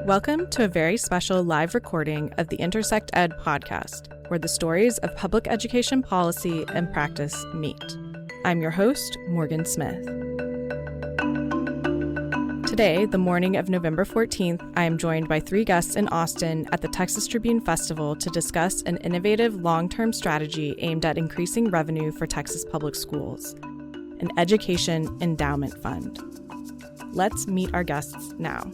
Welcome to a very special live recording of the Intersect Ed podcast, where the stories of public education policy and practice meet. I'm your host, Morgan Smith. Today, the morning of November 14th, I am joined by three guests in Austin at the Texas Tribune Festival to discuss an innovative long-term strategy aimed at increasing revenue for Texas public schools, an education endowment fund. Let's meet our guests now.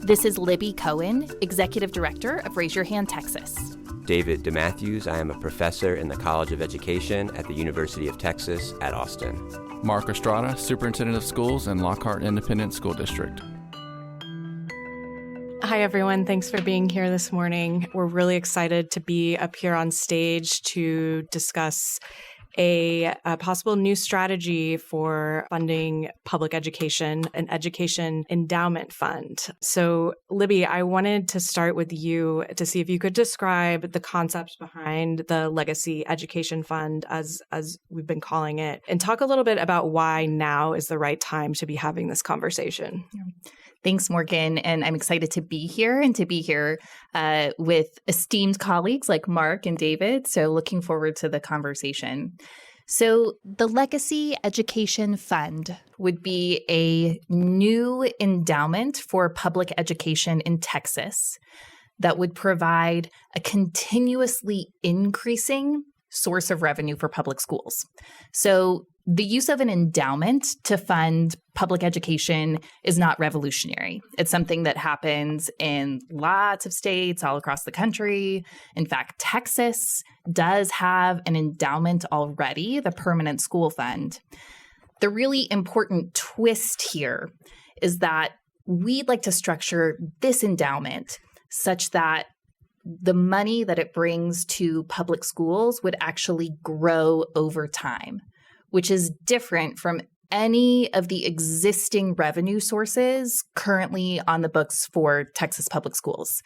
This is Libby Cohen, Executive Director of Raise Your Hand Texas. David DeMatthews. I am a professor in the College of Education at the University of Texas at Austin. Mark Estrada, Superintendent of Schools in Lockhart Independent School District. Hi, everyone. Thanks for being here this morning. We're really excited to be up here on stage to discuss a possible new strategy for funding public education, an education endowment fund. So, Libby, I wanted to start with you to see if you could describe the concepts behind the Legacy Education Fund, as we've been calling it, and talk a little bit about why now is the right time to be having this conversation. Thanks, Morgan. And I'm excited to be here with esteemed colleagues like Mark and David. So looking forward to the conversation. So the Legacy Education Fund would be a new endowment for public education in Texas that would provide a continuously increasing source of revenue for public schools. So the use of an endowment to fund public education is not revolutionary. It's something that happens in lots of states all across the country. In fact, Texas does have an endowment already, the Permanent School Fund. The really important twist here is that we'd like to structure this endowment such that the money that it brings to public schools would actually grow over time, which is different from any of the existing revenue sources currently on the books for Texas public schools.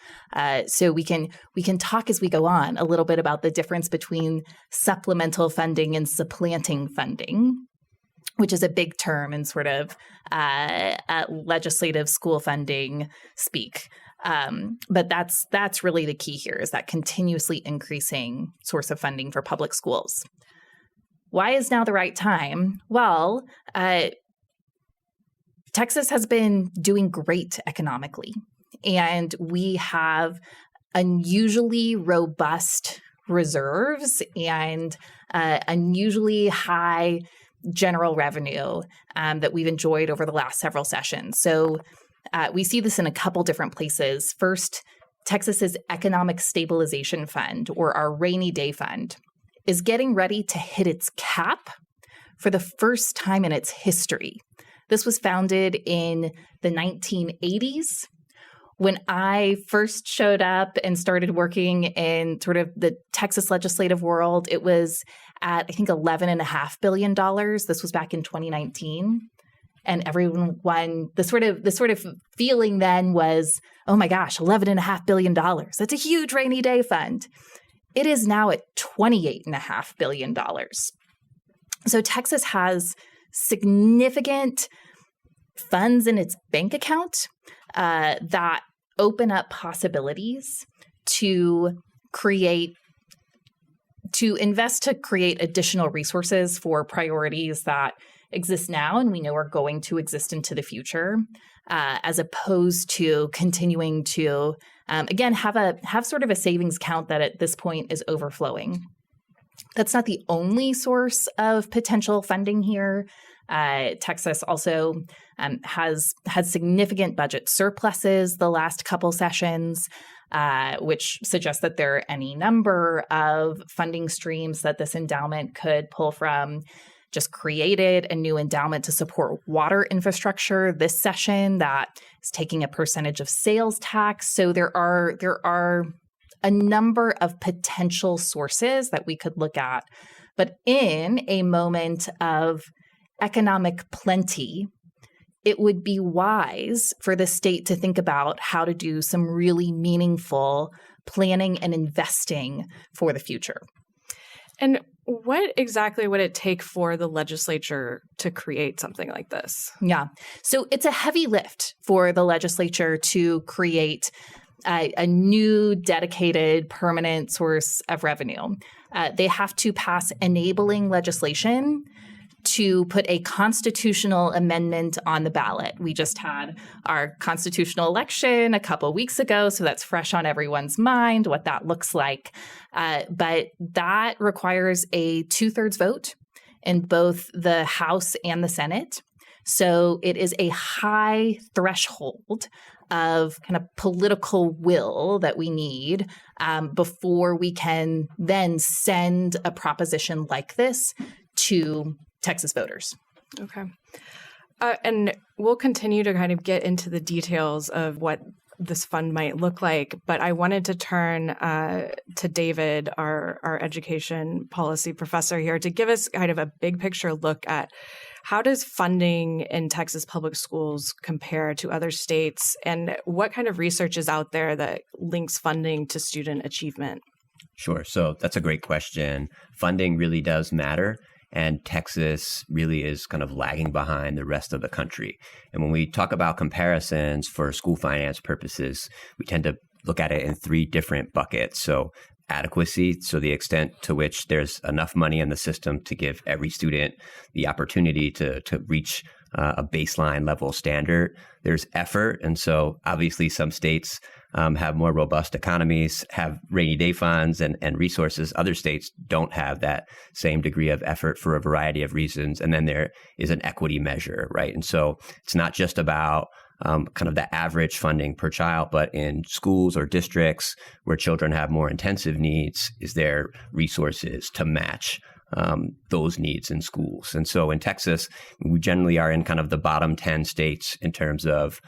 So we can talk as we go on a little bit about the difference between supplemental funding and supplanting funding, which is a big term in sort of legislative school funding speak. But that's really the key here, is that continuously increasing source of funding for public schools. Why is now the right time? Well, Texas has been doing great economically, and we have unusually robust reserves and unusually high general revenue that we've enjoyed over the last several sessions. So we see this in a couple different places. First, Texas's Economic Stabilization Fund, or our Rainy Day Fund, is getting ready to hit its cap for the first time in its history. This was founded in the 1980s. When I first showed up and started working in sort of the Texas legislative world, it was at, I think, $11.5 billion. This was back in 2019. And everyone, the sort of feeling then was, oh my gosh, $11.5 billion. That's a huge rainy day fund. It is now at $28.5 billion. So Texas has significant funds in its bank account that open up possibilities to invest to create additional resources for priorities that exist now and we know are going to exist into the future, as opposed to continuing to again, have sort of a savings account that at this point is overflowing. That's not the only source of potential funding here. Texas also has had significant budget surpluses the last couple sessions, which suggests that there are any number of funding streams that this endowment could pull from. Just created a new endowment to support water infrastructure this session that is taking a percentage of sales tax. So there are a number of potential sources that we could look at. But in a moment of economic plenty, it would be wise for the state to think about how to do some really meaningful planning and investing for the future. And What exactly would it take for the legislature to create something like this? Yeah. So it's a heavy lift for the legislature to create a new dedicated permanent source of revenue. They have to pass enabling legislation to put a constitutional amendment on the ballot. We just had our constitutional election a couple weeks ago, so that's fresh on everyone's mind, what that looks like. But that requires a 2/3 vote in both the House and the Senate. So it is a high threshold of kind of political will that we need before we can then send a proposition like this to Texas voters. Okay. And we'll continue to kind of get into the details of what this fund might look like, but I wanted to turn to David, our education policy professor here, to give us kind of a big picture look at how does funding in Texas public schools compare to other states, and what kind of research is out there that links funding to student achievement? Sure. So that's a great question. Funding really does matter. And Texas really is kind of lagging behind the rest of the country. And when we talk about comparisons for school finance purposes, we tend to look at it in 3 different buckets. So adequacy, so the extent to which there's enough money in the system to give every student the opportunity to reach a baseline level standard. There's effort. And so obviously some states have more robust economies, have rainy day funds and resources. Other states don't have that same degree of effort for a variety of reasons. And then there is an equity measure, right? And so it's not just about kind of the average funding per child, but in schools or districts where children have more intensive needs, is there resources to match those needs in schools? And so in Texas, we generally are in kind of the bottom 10 states in terms of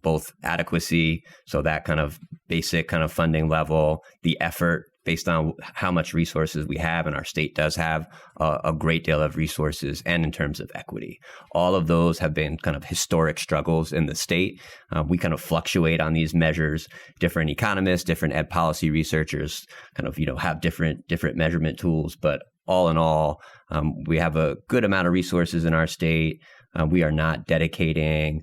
both adequacy, so that kind of basic kind of funding level, the effort based on how much resources we have, and our state does have a great deal of resources, and in terms of equity. All of those have been kind of historic struggles in the state. We kind of fluctuate on these measures. Different economists, different ed policy researchers kind of, have different measurement tools, but all in all, we have a good amount of resources in our state. We are not dedicating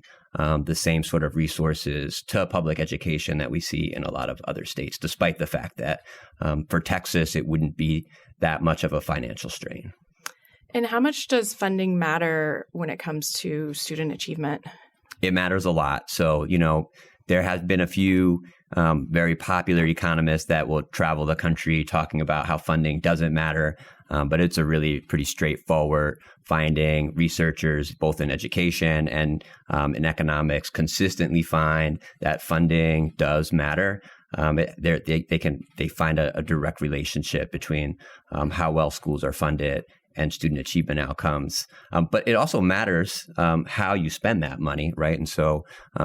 the same sort of resources to public education that we see in a lot of other states, despite the fact that for Texas, it wouldn't be that much of a financial strain. And how much does funding matter when it comes to student achievement? It matters a lot. So, there has been a few very popular economists that will travel the country talking about how funding doesn't matter. But it's a really pretty straightforward finding. Researchers, both in education and in economics, consistently find that funding does matter. They find a direct relationship between how well schools are funded and student achievement outcomes. But it also matters how you spend that money, right? And so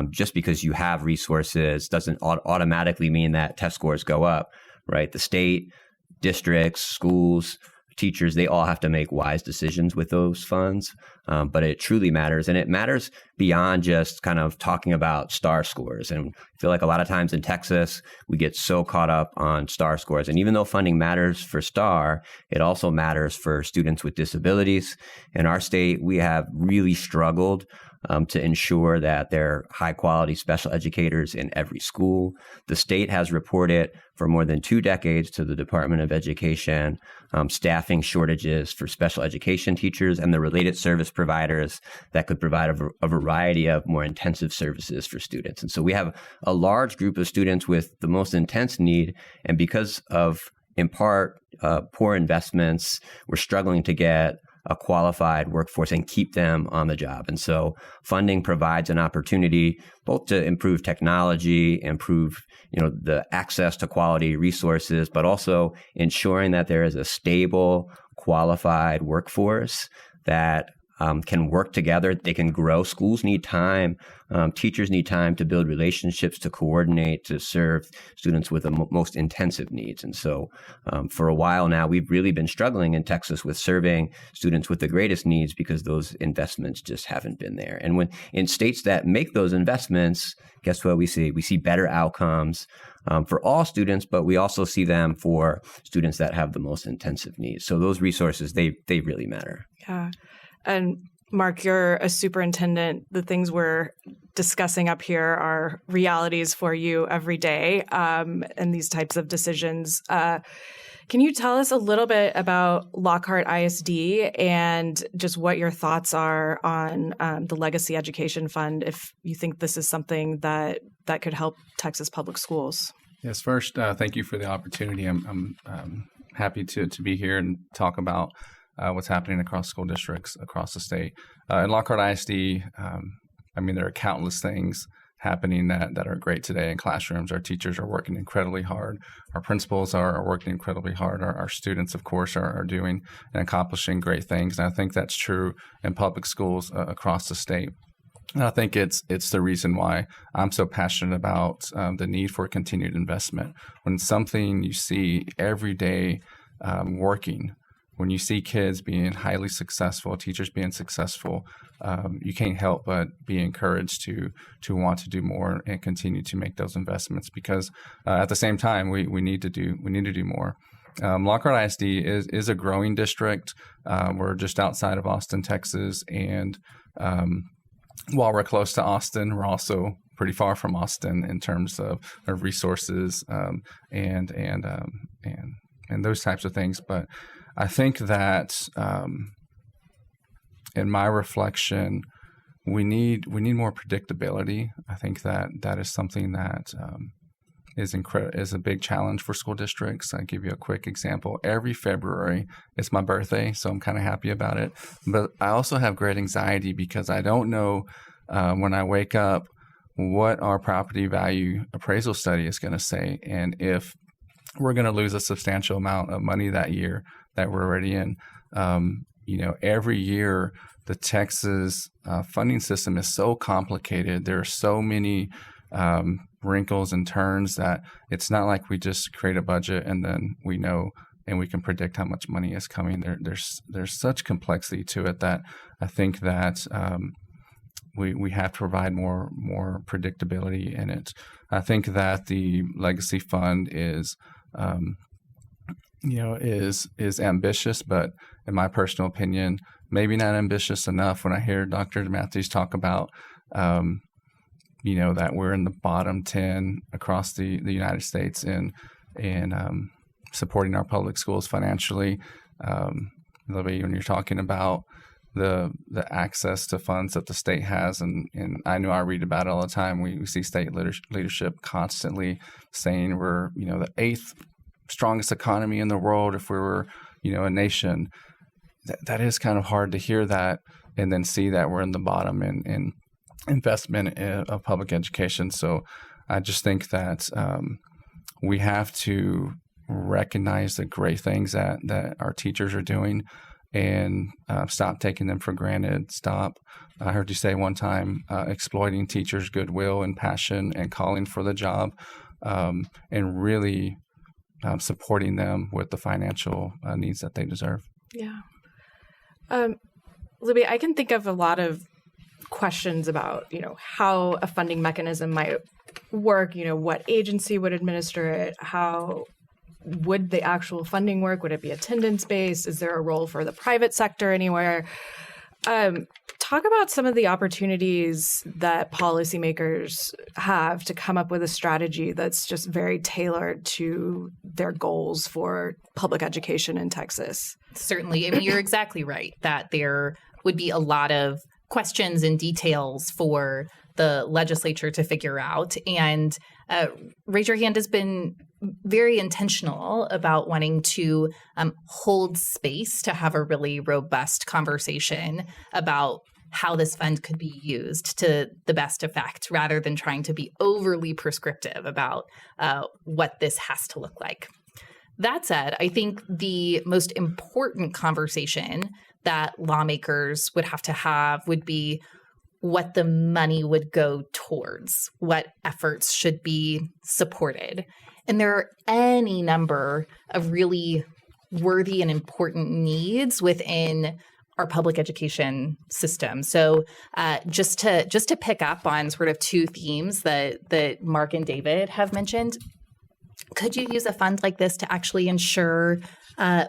just because you have resources doesn't automatically mean that test scores go up, right? The state, districts, schools, teachers, they all have to make wise decisions with those funds. But it truly matters. And it matters beyond just kind of talking about STAR scores. And I feel like a lot of times in Texas, we get so caught up on STAR scores. And even though funding matters for STAR, it also matters for students with disabilities. In our state, we have really struggled to ensure that there are high quality special educators in every school. The state has reported for more than 2 decades to the Department of Education staffing shortages for special education teachers and the related service providers that could provide a variety of more intensive services for students. And so we have a large group of students with the most intense need, and because of, in part, poor investments, we're struggling to get a qualified workforce and keep them on the job. And so funding provides an opportunity both to improve technology, improve, the access to quality resources, but also ensuring that there is a stable, qualified workforce that can work together. They can grow. Schools need time. Teachers need time to build relationships, to coordinate, to serve students with the most intensive needs. And so for a while now, we've really been struggling in Texas with serving students with the greatest needs because those investments just haven't been there. And when in states that make those investments, guess what we see? We see better outcomes for all students, but we also see them for students that have the most intensive needs. So those resources, they really matter. Yeah. And Mark, you're a superintendent. The things we're discussing up here are realities for you every day, and these types of decisions. Can you tell us a little bit about Lockhart ISD and just what your thoughts are on the Legacy Education Fund, if you think this is something that could help Texas public schools? Yes, first, thank you for the opportunity. I'm happy to be here and talk about what's happening across school districts across the state. In Lockhart ISD, there are countless things happening that are great today in classrooms. Our teachers are working incredibly hard. Our principals are working incredibly hard. Our students, of course, are doing and accomplishing great things. And I think that's true in public schools across the state. And I think it's the reason why I'm so passionate about the need for continued investment. When something you see every day working, when you see kids being highly successful, teachers being successful, you can't help but be encouraged to want to do more and continue to make those investments. Because at the same time, we need to do more. Lockhart ISD is a growing district. We're just outside of Austin, Texas, and while we're close to Austin, we're also pretty far from Austin in terms of resources and those types of things. But I think that in my reflection, we need more predictability. I think that is something that is a big challenge for school districts. I'll give you a quick example. Every February, it's my birthday, so I'm kind of happy about it. But I also have great anxiety because I don't know when I wake up what our property value appraisal study is going to say, and if we're going to lose a substantial amount of money that year that we're already in. Every year, the Texas funding system is so complicated. There are so many wrinkles and turns that it's not like we just create a budget and then we know and we can predict how much money is coming. There's such complexity to it that I think that we have to provide more predictability in it. I think that the Legacy Fund is ambitious, but in my personal opinion, maybe not ambitious enough. When I hear Dr. DeMatthews talk about, that we're in the bottom 10 across the United States in supporting our public schools financially, Libby, when you're talking about the access to funds that the state has, and I know I read about it all the time. We see state leadership constantly saying we're the 8th strongest economy in the world if we were a nation. That is kind of hard to hear that and then see that we're in the bottom in investment of public education. So I just think that we have to recognize the great things that our teachers are doing and stop taking them for granted. I heard you say one time, exploiting teachers' goodwill and passion and calling for the job, and really supporting them with the financial needs that they deserve. Yeah. Libby, I can think of a lot of questions about, how a funding mechanism might work, what agency would administer it, how would the actual funding work? Would it be attendance-based? Is there a role for the private sector anywhere? Talk about some of the opportunities that policymakers have to come up with a strategy that's just very tailored to their goals for public education in Texas. Certainly. You're exactly right that there would be a lot of questions and details for the legislature to figure out. And Raise Your Hand has been very intentional about wanting to hold space to have a really robust conversation about how this fund could be used to the best effect, rather than trying to be overly prescriptive about what this has to look like. That said, I think the most important conversation that lawmakers would have to have would be what the money would go towards, what efforts should be supported. And there are any number of really worthy and important needs within our public education system. So just to pick up on sort of two themes that Mark and David have mentioned, could you use a fund like this to actually ensure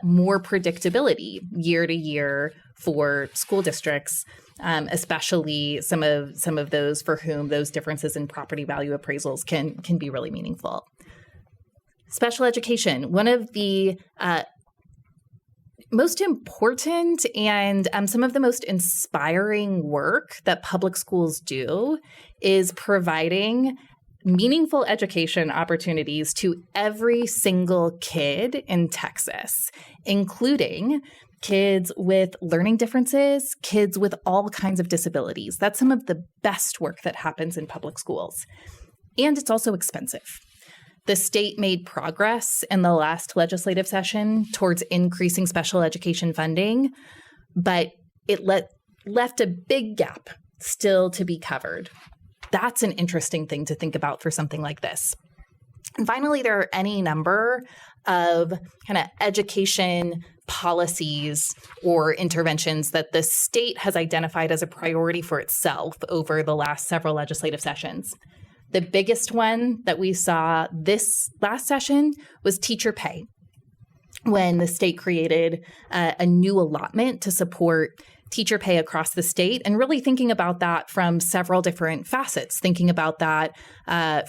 more predictability year to year for school districts, especially some of those for whom those differences in property value appraisals can be really meaningful? Special education, one of the most important and some of the most inspiring work that public schools do is providing meaningful education opportunities to every single kid in Texas, including kids with learning differences, kids with all kinds of disabilities. That's some of the best work that happens in public schools. And it's also expensive. The state made progress in the last legislative session towards increasing special education funding, but it left a big gap still to be covered. That's an interesting thing to think about for something like this. And finally, there are any number of kind of education policies or interventions that the state has identified as a priority for itself over the last several legislative sessions. The biggest one that we saw this last session was teacher pay, when the state created a new allotment to support teacher pay across the state, and really thinking about that from several different facets, thinking about that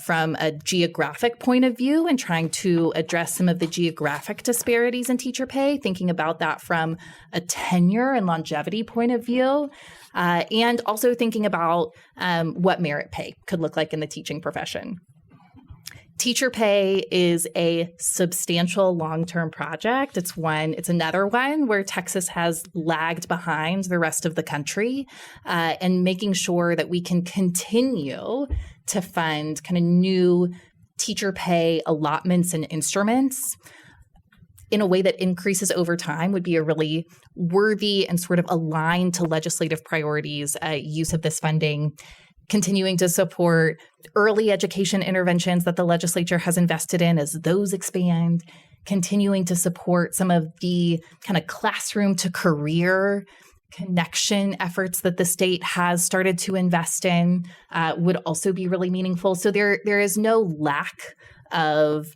from a geographic point of view and trying to address some of the geographic disparities in teacher pay, thinking about that from a tenure and longevity point of view, and also thinking about what merit pay could look like in the teaching profession. Teacher pay is a substantial long-term project. It's another one where Texas has lagged behind the rest of the country, and making sure that we can continue to fund kind of new teacher pay allotments and instruments in a way that increases over time would be a really worthy and sort of aligned to legislative priorities use of this funding. Continuing to support early education interventions that the legislature has invested in as those expand, continuing to support some of the kind of classroom to career connection efforts that the state has started to invest in would also be really meaningful. So there is no lack of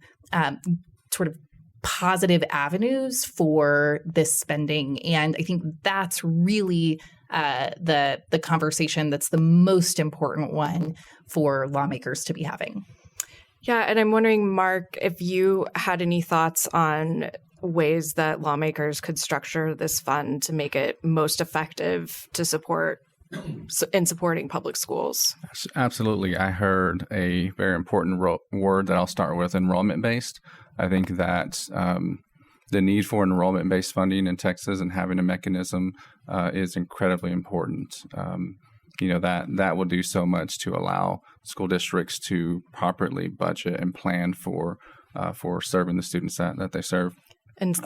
sort of positive avenues for this spending. And I think that's really the conversation that's the most important one for lawmakers to be having. Yeah, and I'm wondering, Mark, if you had any thoughts on ways that lawmakers could structure this fund to make it most effective to support in supporting public schools. Absolutely. I heard a very important word that I'll start with, enrollment-based. I think that the need for enrollment-based funding in Texas and having a mechanism is incredibly important. That will do so much to allow school districts to properly budget and plan for serving the students that they serve. And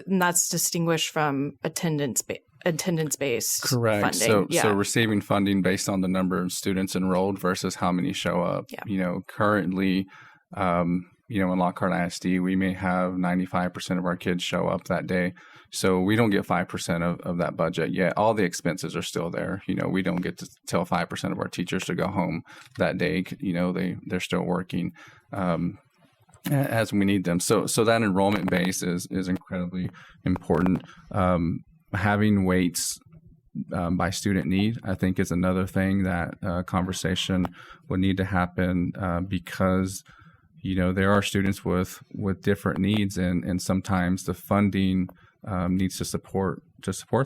that's distinguished from attendance-based Correct. funding. So receiving funding based on the number of students enrolled versus how many show up. Yeah. Currently, in Lockhart ISD, we may have 95% of our kids show up that day. So we don't get 5% of that budget yet. All the expenses are still there. We don't get to tell 5% of our teachers to go home that day. They're still working as we need them. So that enrollment base is incredibly important. Having weights by student need, I think, is another thing that conversation would need to happen because there are students with different needs, and sometimes the funding needs to support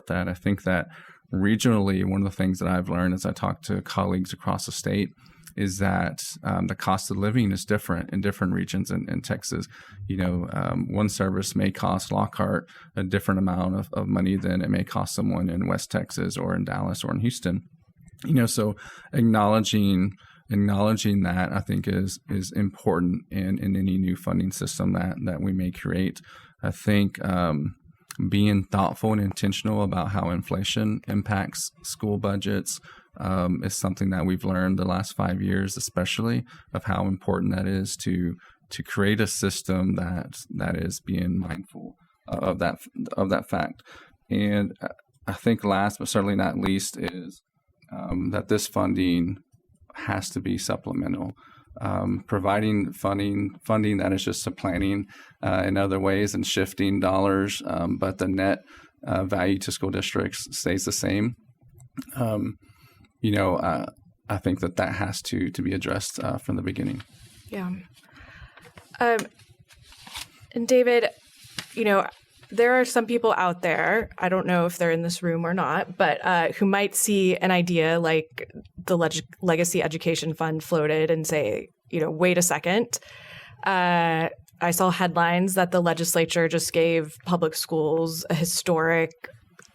that. I think that regionally, one of the things that I've learned as I talk to colleagues across the state is that the cost of living is different in different regions in Texas. One service may cost Lockhart a different amount of money than it may cost someone in West Texas or in Dallas or in Houston. So acknowledging that, I think, is important in any new funding system that we may create. I think being thoughtful and intentional about how inflation impacts school budgets is something that we've learned the last 5 years, especially, of how important that is to create a system that is being mindful of that fact. And I think last but certainly not least is that this funding has to be supplemental. Providing funding that is just supplanting in other ways and shifting dollars, but the net value to school districts stays the same. I think that has to be addressed from the beginning. Yeah. And David, there are some people out there, I don't know if they're in this room or not, but who might see an idea like the Legacy Education Fund floated and say, wait a second. I saw headlines that the legislature just gave public schools a historic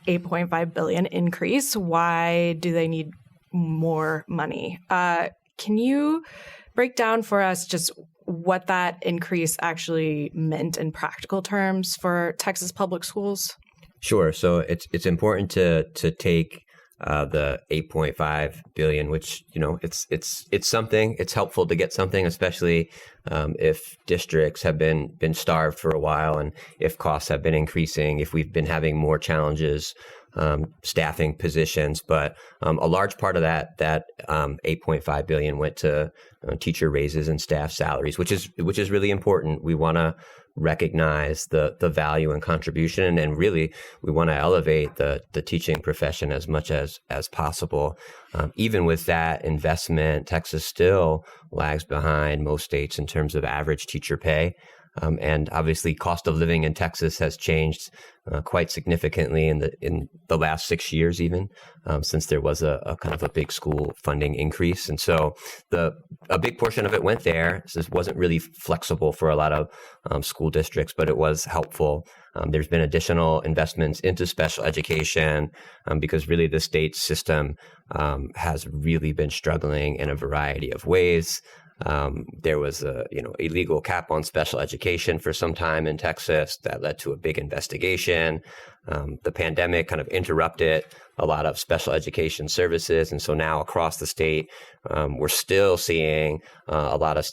$8.5 billion increase. Why do they need more money? Can you break down for us just what that increase actually meant in practical terms for Texas public schools? Sure. So it's important to take the $8.5 billion, which it's something. It's helpful to get something, especially if districts have been starved for a while, and if costs have been increasing, if we've been having more challenges staffing positions. But a large part of that $8.5 billion went to teacher raises and staff salaries, which is really important. We want to recognize the value and contribution, and really we want to elevate the teaching profession as much as possible. Even with that investment, Texas still lags behind most states in terms of average teacher pay. And obviously, cost of living in Texas has changed quite significantly in the last 6 years, even since there was a kind of a big school funding increase. And so a big portion of it went there. This wasn't really flexible for a lot of school districts, but it was helpful. There's been additional investments into special education because really the state system has really been struggling in a variety of ways. There was a illegal cap on special education for some time in Texas that led to a big investigation. The pandemic kind of interrupted a lot of special education services, and so now across the state, we're still seeing a lot of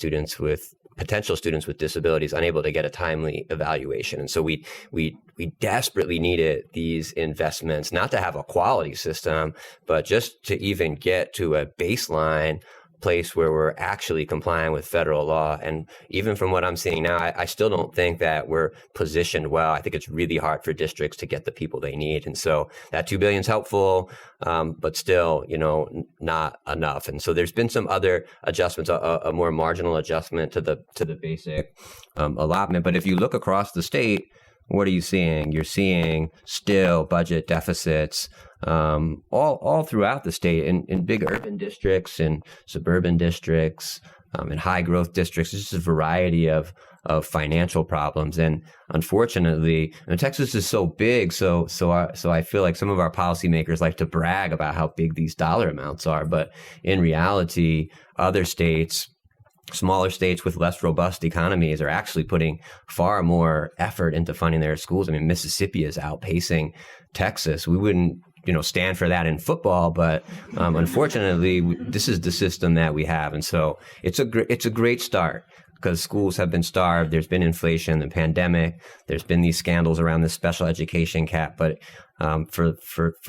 potential students with disabilities unable to get a timely evaluation. And so we desperately needed these investments, not to have a quality system, but just to even get to a baseline place where we're actually complying with federal law. And even from what I'm seeing now, I still don't think that we're positioned well. I think it's really hard for districts to get the people they need. And so that $2 billion is helpful, but still, not enough. And so there's been some other adjustments, a more marginal adjustment to the basic allotment. But if you look across the state, what are you seeing? You're seeing still budget deficits all throughout the state, in big urban districts, in suburban districts, in high growth districts. There's just a variety of financial problems. And unfortunately, Texas is so big, so I feel like some of our policymakers like to brag about how big these dollar amounts are. But in reality, other states, smaller states with less robust economies, are actually putting far more effort into funding their schools. I mean, Mississippi is outpacing Texas. We wouldn't, stand for that in football, but unfortunately, this is the system that we have. And so it's a great start because schools have been starved. There's been inflation, the pandemic. There's been these scandals around the special education cap. But for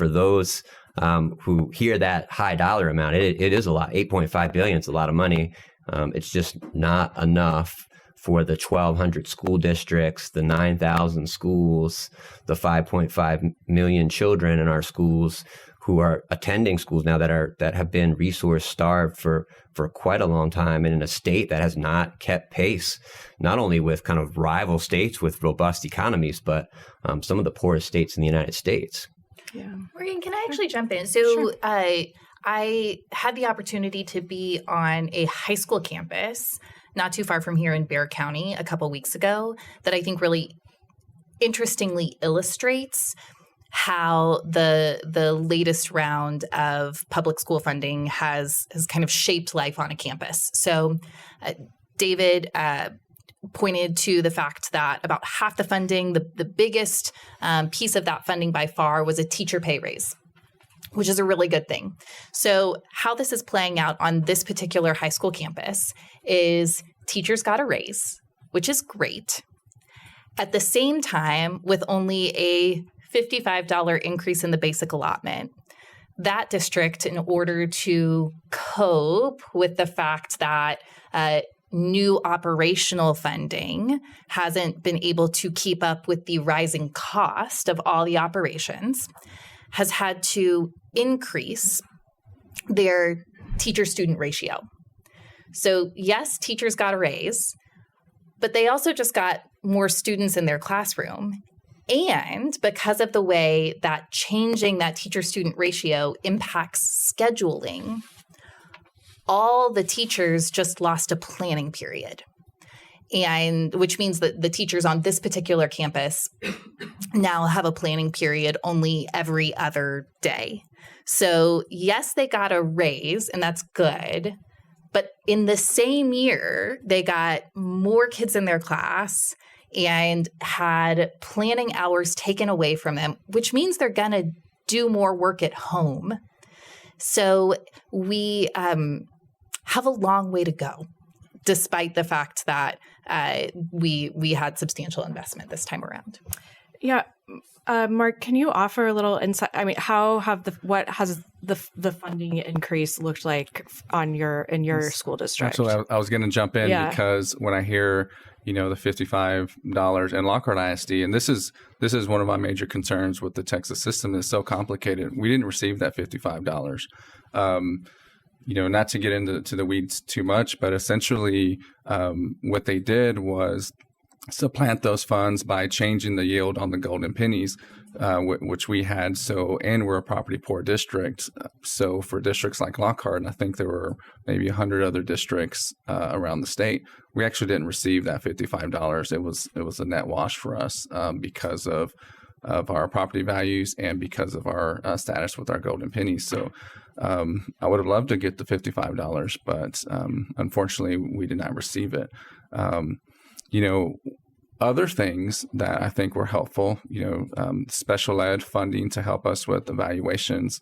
those who hear that high dollar amount, it is a lot. $8.5 billion is a lot of money. It's just not enough for the 1,200 school districts, the 9,000 schools, the 5.5 million children in our schools who are attending schools now that have been resource starved for quite a long time, and in a state that has not kept pace, not only with kind of rival states with robust economies, but some of the poorest states in the United States. Yeah. Morgan, can I actually jump in? So Sure. I had the opportunity to be on a high school campus not too far from here in Bexar County a couple weeks ago that I think really interestingly illustrates how the latest round of public school funding has kind of shaped life on a campus. So, David, pointed to the fact that about half the funding, the biggest piece of that funding by far, was a teacher pay raise, which is a really good thing. So how this is playing out on this particular high school campus is teachers got a raise, which is great. At the same time, with only a $55 increase in the basic allotment, that district, in order to cope with the fact that new operational funding hasn't been able to keep up with the rising cost of all the operations, has had to increase their teacher-student ratio. So yes, teachers got a raise, but they also just got more students in their classroom. And because of the way that changing that teacher-student ratio impacts scheduling, all the teachers just lost a planning period. And which means that the teachers on this particular campus now have a planning period only every other day. So yes, they got a raise, and that's good. But in the same year, they got more kids in their class and had planning hours taken away from them, which means they're going to do more work at home. So we have a long way to go, despite the fact that we had substantial investment this time around. Yeah. Mark, can you offer a little insight? I mean, what has the funding increase looked like in your school district? Actually, I was going to jump in because when I hear, the $55 in Lockhart ISD, and this is one of my major concerns with the Texas system, is so complicated. We didn't receive that $55. Not to get into the weeds too much, but essentially what they did was supplant those funds by changing the yield on the golden pennies, which we had. And we're a property poor district. So for districts like Lockhart, and I think there were maybe 100 other districts around the state, we actually didn't receive that $55. It was a net wash for us because of our property values and because of our status with our golden pennies. So I would have loved to get the $55, but unfortunately we did not receive it. Other things that I think were helpful, special ed funding to help us with evaluations.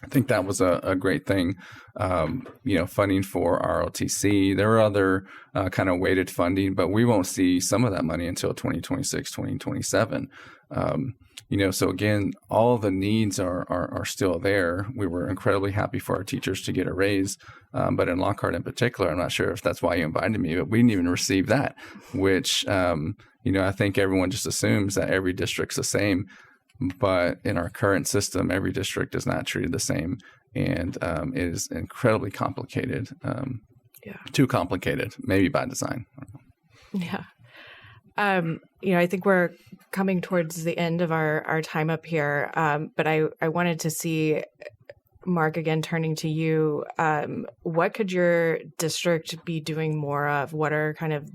I think that was a great thing. Funding for ROTC. There were other kind of weighted funding, but we won't see some of that money until 2026, 2027. So again, all the needs are still there. We were incredibly happy for our teachers to get a raise, but in Lockhart in particular, I'm not sure if that's why you invited me, but we didn't even receive that, which, I think everyone just assumes that every district's the same, but in our current system, every district is not treated the same, and it is incredibly complicated, too complicated, maybe by design. Yeah. I think we're coming towards the end of our time up here, but I wanted to see, Mark, again, turning to you, what could your district be doing more of? What are kind of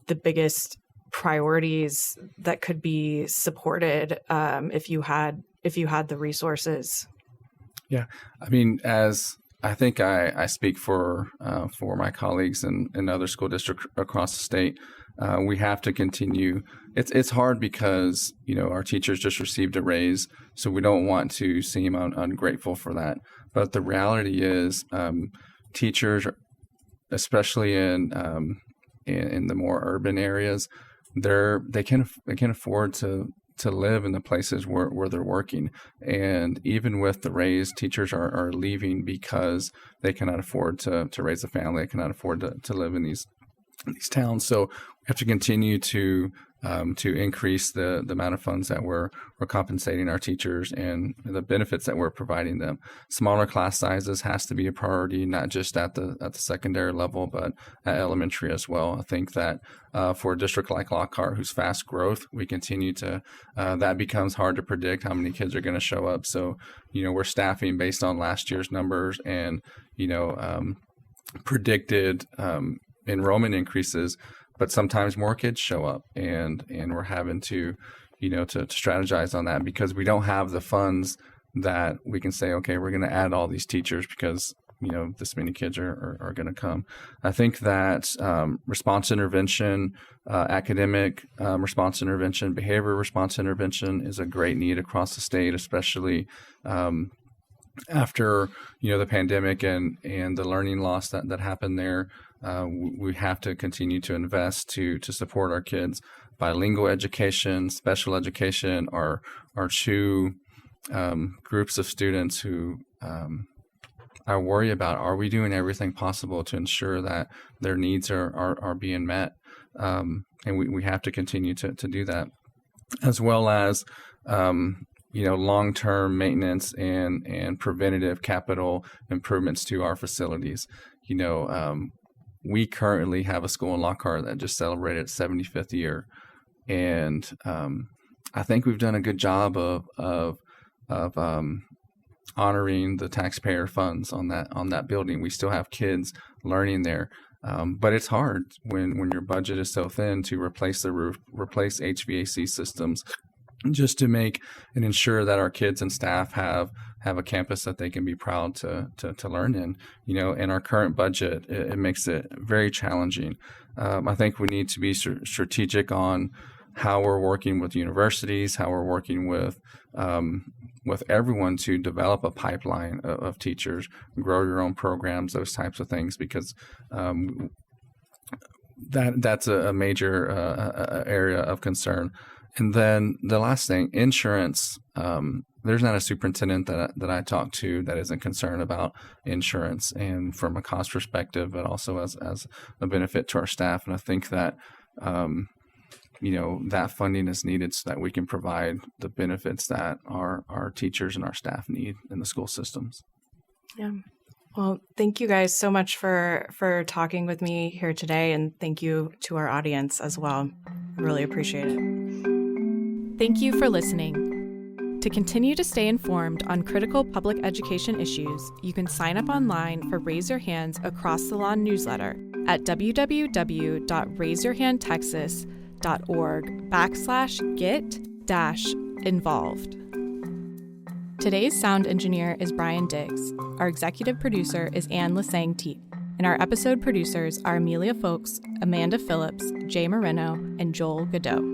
the biggest priorities that could be supported if you had the resources? Yeah, I mean, as I think I speak for my colleagues and other school districts across the state. We have to continue. It's hard because our teachers just received a raise, so we don't want to seem ungrateful for that. But the reality is, teachers, especially in the more urban areas, they can afford to live in the places where they're working. And even with the raise, teachers are leaving because they cannot afford to raise a family. They cannot afford to live in these towns. So we have to continue to increase the amount of funds that we're compensating our teachers and the benefits that we're providing them. Smaller class sizes has to be a priority, not just at the secondary level, but at elementary as well. I think that for a district like Lockhart, who's fast growth, we continue to that becomes hard to predict how many kids are going to show up. So we're staffing based on last year's numbers and predicted enrollment increases, but sometimes more kids show up, and we're having to strategize on that because we don't have the funds that we can say, okay, we're going to add all these teachers because this many kids are going to come. I think that response intervention, academic response intervention, behavior response intervention is a great need across the state, especially after the pandemic and the learning loss that happened there. We have to continue to invest to support our kids. Bilingual education, special education are two groups of students who I worry about. Are we doing everything possible to ensure that their needs are being met? And we have to continue to do that, as well as long-term maintenance and preventative capital improvements to our facilities. We currently have a school in Lockhart that just celebrated its 75th year, and I think we've done a good job of honoring the taxpayer funds on that building. We still have kids learning there, but it's hard when your budget is so thin to replace the roof, replace HVAC systems, just to make and ensure that our kids and staff have a campus that they can be proud to learn in. In our current budget, it makes it very challenging. I think we need to be strategic on how we're working with universities, how we're working with everyone to develop a pipeline of teachers, grow your own programs, those types of things, because that's a major area of concern. And then the last thing, insurance. There's not a superintendent that I talk to that isn't concerned about insurance, and from a cost perspective, but also as a benefit to our staff. And I think that that funding is needed so that we can provide the benefits that our teachers and our staff need in the school systems. Yeah. Well, thank you guys so much for talking with me here today, and thank you to our audience as well. Really appreciate it. Thank you for listening. To continue to stay informed on critical public education issues, you can sign up online for Raise Your Hands Across the Lawn newsletter at www.raiseyourhandtexas.org/get-involved. Today's sound engineer is Brian Diggs. Our executive producer is Anne Lasang-Teet. And our episode producers are Amelia Folks, Amanda Phillips, Jay Marino, and Joel Godot.